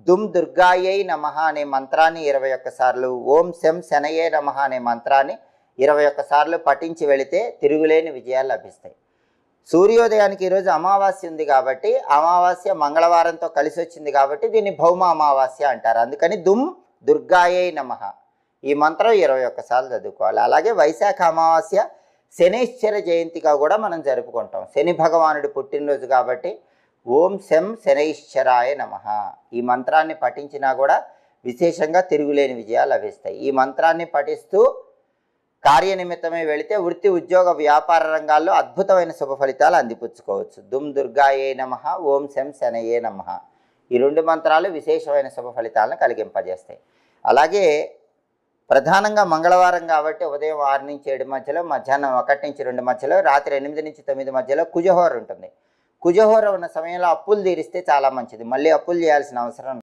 దుమ్ దుర్గాయై నమః అనే మంత్రాన్ని 21 సార్లు, ఓం శం శనయే నమః అనే మంత్రాన్ని 21 సార్లు పఠించి వెళితే తిరుగులేని విజయాలు లభిస్తాయి. సూర్యోదయానికి ఈరోజు అమావాస్య ఉంది కాబట్టి, అమావాస్య మంగళవారంతో కలిసి వచ్చింది కాబట్టి దీన్ని భౌమ అమావాస్య అంటారు. అందుకని దుమ్ దుర్గాయై నమః ఈ మంత్రం 21 సార్లు చదువుకోవాలి. అలాగే వైశాఖ అమావాస్య శనైశ్చర జయంతిగా కూడా మనం జరుపుకుంటాం. శని భగవానుడి పుట్టినరోజు కాబట్టి ఓం శం శనైశ్చరాయ నమః ఈ మంత్రాన్ని పఠించినా కూడా విశేషంగా తిరుగులేని విజయాలు లభిస్తాయి. ఈ మంత్రాన్ని పఠిస్తూ కార్యనిమిత్తమై వెళితే వృత్తి, ఉద్యోగ, వ్యాపార రంగాల్లో అద్భుతమైన శుభ ఫలితాలు అందిపుచ్చుకోవచ్చు. దుమ్ దుర్గాయే నమః, ఓం శం శనయే నమః ఈ 2 మంత్రాలు విశేషమైన శుభ ఫలితాలను కలిగింపజేస్తాయి. అలాగే ప్రధానంగా మంగళవారం కాబట్టి ఉదయం 6 నుంచి 7 మధ్యలో, మధ్యాహ్నం 1 నుంచి 2 మధ్యలో, రాత్రి 8 నుంచి 9 మధ్యలో కుజహోర ఉంటుంది. కుజహోర ఉన్న సమయంలో అప్పులు తీరిస్తే చాలా మంచిది. మళ్ళీ అప్పులు చేయాల్సిన అవసరం